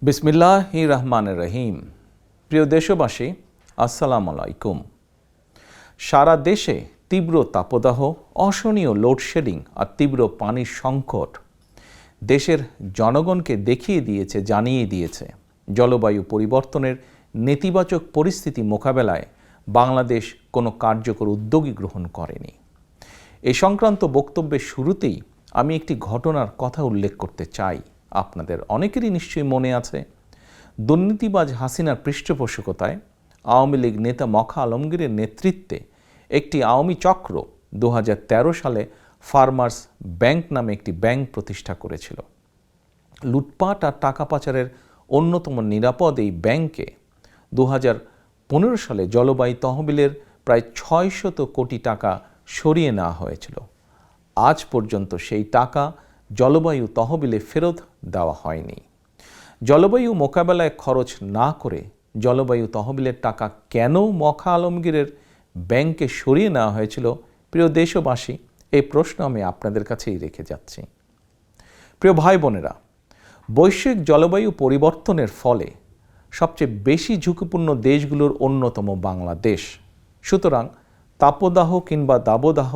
বিসমিল্লাহির রহমানির রহিম। প্রিয় দেশবাসী, আসসালামু আলাইকুম। সারা দেশে তীব্র তাপদাহ, অসহনীয় লোডশেডিং আর তীব্র পানির সংকট দেশের জনগণকে জানিয়ে দিয়েছে জলবায়ু পরিবর্তনের নেতিবাচক পরিস্থিতি মোকাবেলায় বাংলাদেশ কোনো কার্যকর উদ্যোগই গ্রহণ করেনি। এ সংক্রান্ত বক্তব্যের শুরুতেই আমি একটি ঘটনার কথা উল্লেখ করতে চাই। আপনাদের অনেকেরই নিশ্চয়ই মনে আছে, দুর্নীতিবাজ হাসিনার পৃষ্ঠপোষকতায় আওয়ামী লীগ নেতা মখা আলমগীরের নেতৃত্বে একটি আওয়ামী চক্র 2013 সালে ফার্মার্স ব্যাংক নামে একটি ব্যাংক প্রতিষ্ঠা করেছিল। লুটপাট আর টাকা পাচারের অন্যতম নিরাপদ এই ব্যাংকে 2015 সালে জলবায়ু তহবিলের প্রায় 600 কোটি টাকা সরিয়ে নেওয়া হয়েছিল। আজ পর্যন্ত সেই টাকা জলবায়ু তহবিলে ফেরত দেওয়া হয়নি। জলবায়ু মোকাবেলায় খরচ না করে জলবায়ু তহবিলের টাকা কেন মখা আলমগীরের ব্যাংকে সরিয়ে নেওয়া হয়েছিল? প্রিয় দেশবাসী, এই প্রশ্ন আমি আপনাদের কাছেই রেখে যাচ্ছি। প্রিয় ভাই বোনেরা, বৈশ্বিক জলবায়ু পরিবর্তনের ফলে সবচেয়ে বেশি ঝুঁকিপূর্ণ দেশগুলোর অন্যতম বাংলাদেশ। সুতরাং তাপদাহ কিংবা দাবদাহ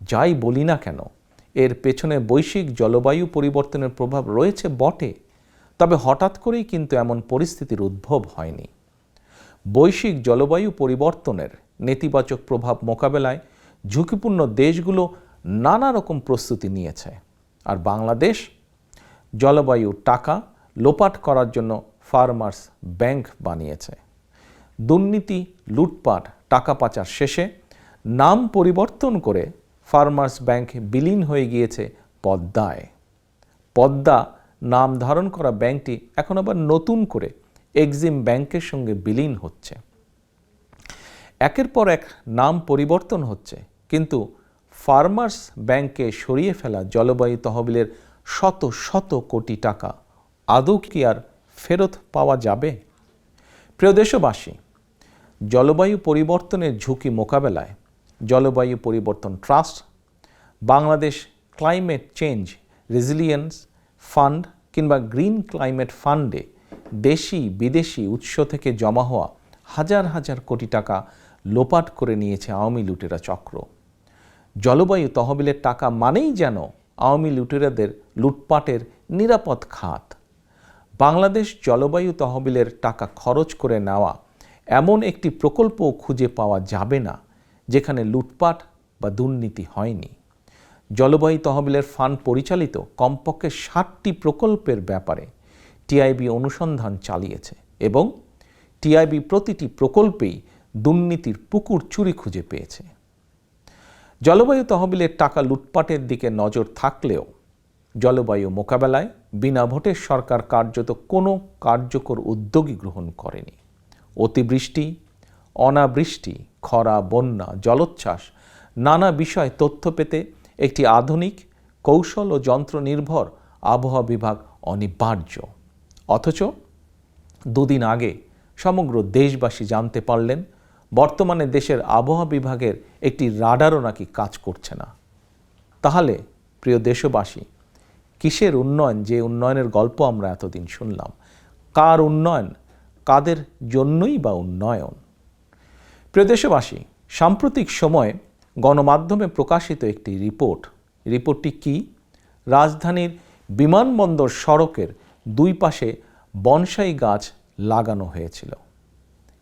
যাই বলি না কেন, এর পেছনে বৈশ্বিক জলবায়ু পরিবর্তনের প্রভাব রয়েছে বটে, তবে হঠাৎ করেই কিন্তু এমন পরিস্থিতির উদ্ভব হয়নি। বৈশ্বিক জলবায়ু পরিবর্তনের নেতিবাচক প্রভাব মোকাবেলায় ঝুঁকিপূর্ণ দেশগুলো নানা রকম প্রস্তুতি নিয়েছে, আর বাংলাদেশ জলবায়ুর টাকা লোপাট করার জন্য ফার্মার্স ব্যাংক বানিয়েছে। দুর্নীতি, লুটপাট, টাকা পাচার শেষে নাম পরিবর্তন করে ফার্মার্স ব্যাংক বিলীন হয়ে গিয়েছে পদ্মায়। পদ্মা নাম ধারণ করা ব্যাংকটি এখন আবার নতুন করে এক্সিম ব্যাংকের সঙ্গে বিলীন হচ্ছে। একের পর এক নাম পরিবর্তন হচ্ছে, কিন্তু ফার্মার্স ব্যাংকে সরিয়ে ফেলা জলবায়ু তহবিলের শত শত কোটি টাকা আদৌ কি আর ফেরত পাওয়া যাবে? প্রিয় দেশবাসী, জলবায়ু পরিবর্তনের ঝুঁকি মোকাবেলায় জলবায়ু পরিবর্তন trust, Bangladesh climate change resilience fund কিংবা গ্রিন ক্লাইমেট ফান্ডে দেশি বিদেশি উৎস থেকে জমা হওয়া হাজার হাজার কোটি টাকা লোপাট করে নিয়েছে আওয়ামী লুটেরা চক্র। জলবায়ু তহবিলের টাকা মানেই যেন আওয়ামী লুটেরাদের লুটপাটের নিরাপদ খাত। বাংলাদেশ জলবায়ু তহবিলের টাকা খরচ করে নেওয়া এমন একটি প্রকল্পও খুঁজে পাওয়া যাবে না যেখানে লুটপাট বা দুর্নীতি হয়নি। জলবায়ু তহবিলের ফান্ড পরিচালিত কমপক্ষে 60টি প্রকল্পের ব্যাপারে টিআইবি অনুসন্ধান চালিয়েছে এবং টিআইবি প্রতিটি প্রকল্পেই দুর্নীতির পুকুর চুরি খুঁজে পেয়েছে। জলবায়ু তহবিলের টাকা লুটপাটের দিকে নজর থাকলেও জলবায়ু মোকাবেলায় বিনা ভোটের সরকার কার্যত কোনো কার্যকর উদ্যোগই গ্রহণ করেনি। অতিবৃষ্টি, অনাবৃষ্টি, খরা, বন্যা, জলোচ্ছ্বাস নানা বিষয় তথ্য পেতে একটি আধুনিক কৌশল ও যন্ত্র নির্ভর আবহাওয়া বিভাগ অনিবার্য। অথচ দুদিন আগে সমগ্র দেশবাসী জানতে পারলেন বর্তমানে দেশের আবহাওয়া বিভাগের একটি রাডারও নাকি কাজ করছে না। তাহলে প্রিয় দেশবাসী, কিসের উন্নয়ন? যে উন্নয়নের গল্প আমরা এতদিন শুনলাম, কার উন্নয়ন? কাদের জন্যই বা উন্নয়ন? প্রিয় দেশবাসী, সাম্প্রতিক সময়ে গণমাধ্যমে প্রকাশিত একটি রিপোর্টটি কি? রাজধানীর বিমানবন্দর সড়কের দুই পাশে বনসাই গাছ লাগানো হয়েছিল,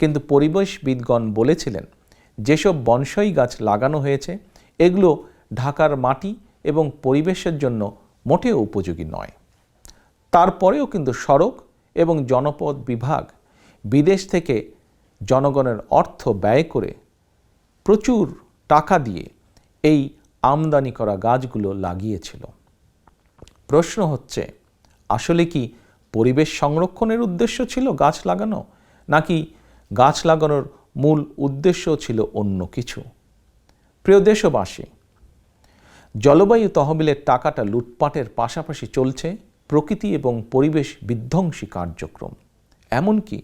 কিন্তু পরিবেশবিদগণ বলেছিলেন যেসব বনসাই গাছ লাগানো হয়েছে এগুলো ঢাকার মাটি এবং পরিবেশের জন্য মোটেও উপযোগী নয়। তারপরেও কিন্তু সড়ক এবং জনপথ বিভাগ বিদেশ থেকে জনগণের অর্থ ব্যয় করে প্রচুর টাকা দিয়ে এই আমদানি করা গাছগুলো লাগিয়েছিল। প্রশ্ন হচ্ছে, আসলে কি পরিবেশ সংরক্ষণের উদ্দেশ্য ছিল গাছ লাগানো, নাকি গাছ লাগানোর মূল উদ্দেশ্য ছিল অন্য কিছু? প্রিয় দেশবাসী, জলবায়ু তহবিলের টাকাটা লুটপাটের পাশাপাশি চলছে প্রকৃতি এবং পরিবেশ বিধ্বংসী কার্যক্রম। এমনকি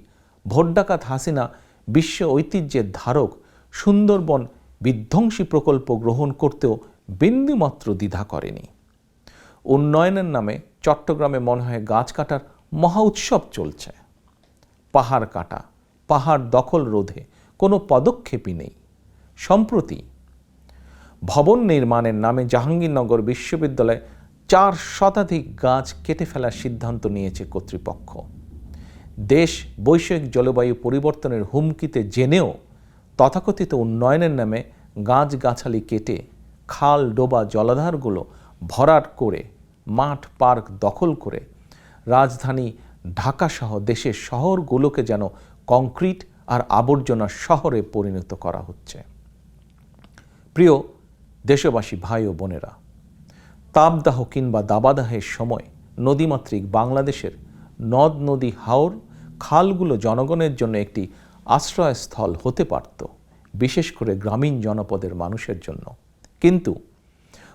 ভোট ডাকাত হাসিনা বিশ্ব ঐতিহ্যের ধারক সুন্দরবন বিধ্বংসী প্রকল্প গ্রহণ করতেও বিন্দুমাত্র দ্বিধা করেনি। উন্নয়নের নামে চট্টগ্রামে মনে হয় গাছ কাটার মহা উৎসব চলছে। পাহাড় কাটা, পাহাড় দখল রোধে কোনো পদক্ষেপই নেই। সম্প্রতি ভবন নির্মাণের নামে জাহাঙ্গীরনগর বিশ্ববিদ্যালয়ে 4 শতাধিক গাছ কেটে ফেলার সিদ্ধান্ত নিয়েছে কর্তৃপক্ষ। দেশ বৈশ্বিক জলবায়ু পরিবর্তনের হুমকিতে জেনেও তথাকথিত উন্নয়নের নামে গাছগাছালি কেটে খাল, ডোবা, জলাধারগুলো ভরাট করে মাঠ, পার্ক দখল করে রাজধানী ঢাকাসহ দেশের শহরগুলোকে যেন কংক্রিট আর আবর্জনার শহরে পরিণত করা হচ্ছে। প্রিয় দেশবাসী ভাই ও বোনেরা, তাপদাহ কিংবা দাবাদাহের সময় নদীমাতৃক বাংলাদেশের নদ নদী, হাওর, খালগুলো জনগণের জন্য একটি আশ্রয়স্থল হতে পারত, বিশেষ করে গ্রামীণ জনপদের মানুষের জন্য। কিন্তু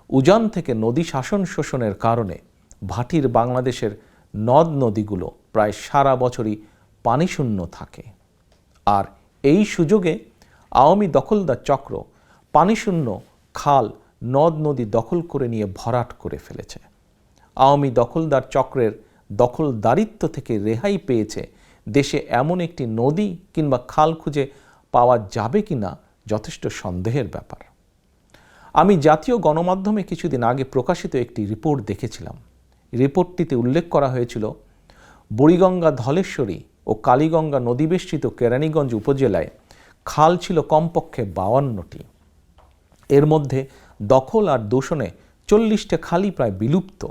উজান থেকে নদী শাসন শোষণের কারণে ভাটির বাংলাদেশের নদ নদীগুলো প্রায় সারা বছরই পানিশূন্য থাকে। আর এই সুযোগে আওয়ামী দখলদার চক্র পানিশূন্য খাল, নদ নদী দখল করে নিয়ে ভরাট করে ফেলেছে। আওয়ামী দখলদার চক্রের দখলদারিত্ব থেকে রেহাই পেয়েছে দেশে এমন একটি নদী কিংবা খাল খুঁজে পাওয়া যাবে কিনা যথেষ্ট সন্দেহের ব্যাপার। আমি জাতীয় গণমাধ্যমে কিছুদিন আগে প্রকাশিত একটি রিপোর্ট দেখেছিলাম। রিপোর্টটিতে উল্লেখ করা হয়েছিল বুড়িগঙ্গা, ধলেশ্বরী ও কালীগঙ্গা নদীবেষ্টিত কেরানীগঞ্জ উপজেলায় খাল ছিল কমপক্ষে 52টি। এর মধ্যে দখল আর দূষণে 40টা খালই প্রায় বিলুপ্ত,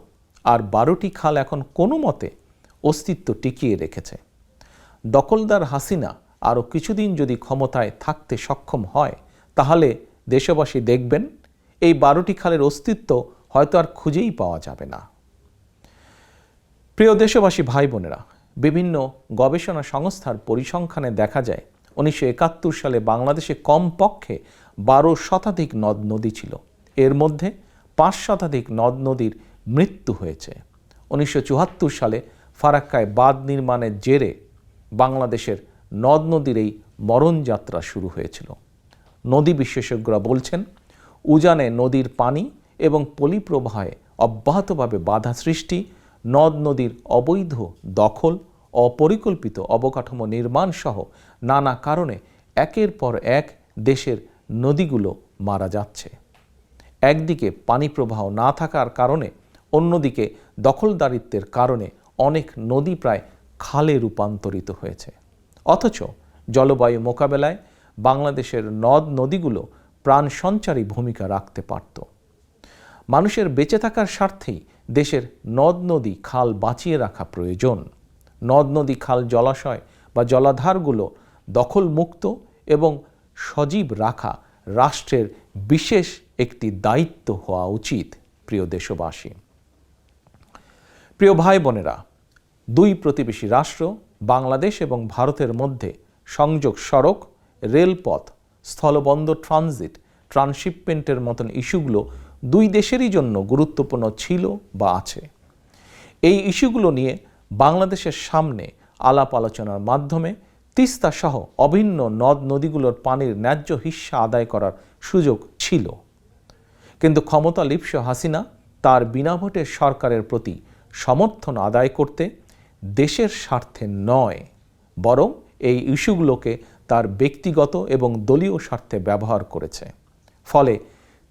আর 12টি খাল এখন কোনো মতে অস্তিত্ব টিকিয়ে রেখেছে। দখলদার হাসিনা আরও কিছুদিন যদি ক্ষমতায় থাকতে সক্ষম হয়, তাহলে দেশবাসী দেখবেন এই 12টি খালের অস্তিত্ব হয়তো আর খুঁজেই পাওয়া যাবে না। প্রিয় দেশবাসী ভাই বোনেরা, বিভিন্ন গবেষণা সংস্থার পরিসংখ্যানে দেখা যায় 1971 সালে বাংলাদেশে কমপক্ষে 12 শতাধিক নদ নদী ছিল। এর মধ্যে 5 শতাধিক নদ নদীর মৃত্যু হয়েছে। 1974 সালে ফারাক্কায় বাঁধ নির্মাণের জেরে বাংলাদেশের নদ নদীর এই মরণযাত্রা শুরু হয়েছিল। নদী বিশেষজ্ঞরা বলছেন, উজানে নদীর পানি এবং পলিপ্রবাহে অব্যাহতভাবে বাধা সৃষ্টি, নদ নদীর অবৈধ দখল, অপরিকল্পিত অবকাঠামো নির্মাণ সহ নানা কারণে একের পর এক দেশের নদীগুলো মারা যাচ্ছে। একদিকে পানি প্রবাহ না থাকার কারণে, অন্যদিকে দখলদারিত্বের কারণে অনেক নদী প্রায় খালে রূপান্তরিত হয়েছে। অথচ জলবায়ু মোকাবেলায় বাংলাদেশের নদ নদীগুলো প্রাণ সঞ্চারী ভূমিকা রাখতে পারত। মানুষের বেঁচে থাকার স্বার্থেই দেশের নদ নদী, খাল বাঁচিয়ে রাখা প্রয়োজন। নদ নদী, খাল, জলাশয় বা জলাধারগুলো দখলমুক্ত এবং সজীব রাখা রাষ্ট্রের বিশেষ একটি দায়িত্ব হওয়া উচিত। প্রিয় দেশবাসী, প্রিয় ভাই বোনেরা, 2 প্রতিবেশী রাষ্ট্র বাংলাদেশ এবং ভারতের মধ্যে সংযোগ সড়ক, রেলপথ, স্থলবন্দর, ট্রানজিট, ট্রান্সশিপমেন্টের মতন ইস্যুগুলো 2 দেশেরই জন্য গুরুত্বপূর্ণ ছিল বা আছে। এই ইস্যুগুলো নিয়ে বাংলাদেশের সামনে আলাপ আলোচনার মাধ্যমে তিস্তা সহ অভিন্ন নদ নদীগুলোর পানির ন্যায্য হিস্সা আদায় করার সুযোগ ছিল। কিন্তু ক্ষমতা লিপ্স হাসিনা তার বিনা ভোটের সরকারের প্রতি সমর্থন আদায় করতে দেশের স্বার্থে নয়, বরং এই ইস্যুগুলোকে তার ব্যক্তিগত এবং দলীয় স্বার্থে ব্যবহার করেছে। ফলে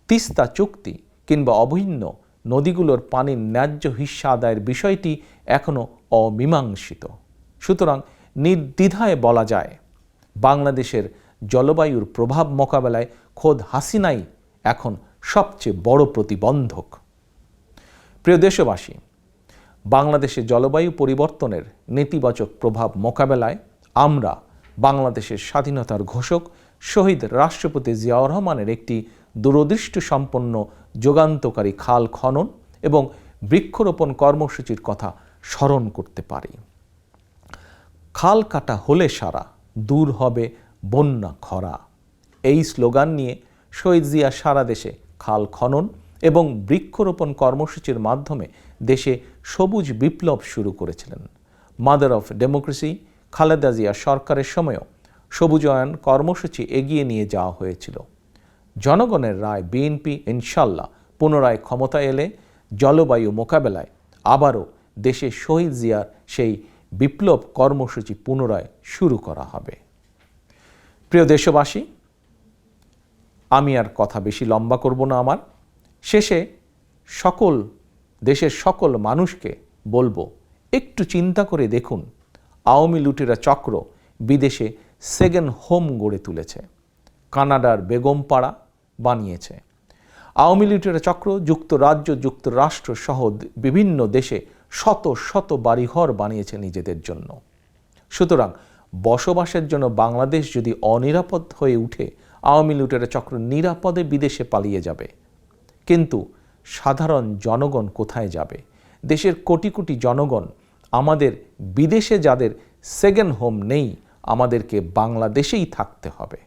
তিস্তা চুক্তি কিংবা অভিন্ন নদীগুলোর পানির ন্যায্য হিস্সা আদায়ের বিষয়টি এখনও অমীমাংসিত। সুতরাং নির্দ্বিধায় বলা যায়, বাংলাদেশের জলবায়ুর প্রভাব মোকাবেলায় খোদ হাসিনাই এখন সবচেয়ে বড় প্রতিবন্ধক। প্রিয় দেশবাসী, বাংলাদেশে জলবায়ু পরিবর্তনের নেতিবাচক প্রভাব মোকাবেলায় আমরা বাংলাদেশের স্বাধীনতার ঘোষক শহীদ রাষ্ট্রপতি জিয়াউর রহমানের একটি দূরদৃষ্টি সম্পন্ন যুগান্তকারী খাল খনন এবং বৃক্ষরোপণ কর্মসূচির কথা স্মরণ করতে পারি। খাল কাটা হলে সারা, দূর হবে বন্যা খরা, এই স্লোগান নিয়ে শহীদ জিয়া সারা দেশে খাল খনন এবং বৃক্ষরোপণ কর্মসূচির মাধ্যমে দেশে সবুজ বিপ্লব শুরু করেছিলেন। Mother of democracy Khaleda Zia সরকারের সময়ও সবুজায়ন কর্মসূচি এগিয়ে নিয়ে যাওয়া হয়েছিল। জনগণের রায় বিএনপি ইনশাল্লাহ পুনরায় ক্ষমতা এলে জলবায়ু মোকাবেলায় আবারও দেশে শহীদ জিয়ার সেই বিপ্লব কর্মসূচি পুনরায় শুরু করা হবে। প্রিয় দেশবাসী, আমি আর কথা বেশি লম্বা করব না। আমার শেষে দেশের সকল মানুষকে বলবো, একটু চিন্তা করে দেখুন, আওয়ামী লুটেরা চক্র বিদেশে সেকেন্ড হোম গড়ে তুলেছে, কানাডার বেগমপাড়া বানিয়েছে। আওয়ামী লুটেরা চক্র যুক্তরাজ্য, যুক্তরাষ্ট্র সহ বিভিন্ন দেশে শত শত বাড়িঘর বানিয়েছে নিজেদের জন্য। সুতরাং বসবাসের জন্য বাংলাদেশ যদি অনিরাপদ হয়ে উঠে, আওয়ামী লুটেরা চক্র নিরাপদে বিদেশে পালিয়ে যাবে। কিন্তু সাধারণ জনগণ কোথায় যাবে? দেশের কোটি কোটি জনগণ, আমাদের বিদেশে যাদের সেকেন্ড হোম নেই, আমাদেরকে বাংলাদেশেই থাকতে হবে।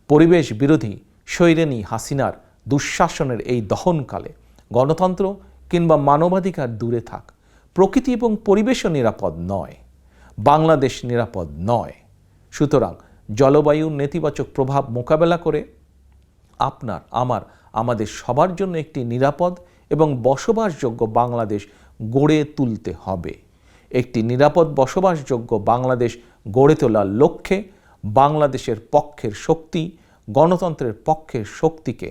পরিবেশ বিরোধী স্বৈরানী হাসিনার দুঃশাসনের এই দহনকালে গণতন্ত্র কিংবা মানবাধিকার দূরে থাক, প্রকৃতি এবং পরিবেশও নিরাপদ নয়, বাংলাদেশ নিরাপদ নয়। সুতরাং জলবায়ুর নেতিবাচক প্রভাব মোকাবেলা করে আমাদের সবার জন্য একটি নিরাপদ এবং বসবাসযোগ্য বাংলাদেশ গড়ে তুলতে হবে। একটি নিরাপদ বসবাসযোগ্য বাংলাদেশ গড়ে তোলার লক্ষ্যে বাংলাদেশের পক্ষের শক্তি, গণতন্ত্রের পক্ষের শক্তিকে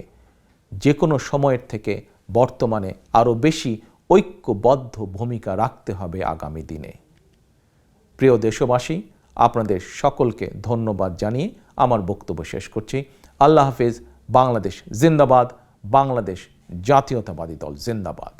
যে কোনো সময়ের থেকে বর্তমানে আরও বেশি ঐক্যবদ্ধ ভূমিকা রাখতে হবে আগামী দিনে। প্রিয় দেশবাসী, আপনাদের সকলকে ধন্যবাদ জানিয়ে আমার বক্তব্য শেষ করছি। আল্লাহ হাফেজ। বাংলাদেশ জিন্দাবাদ। বাংলাদেশ জাতীয়তাবাদী দল জিন্দাবাদ।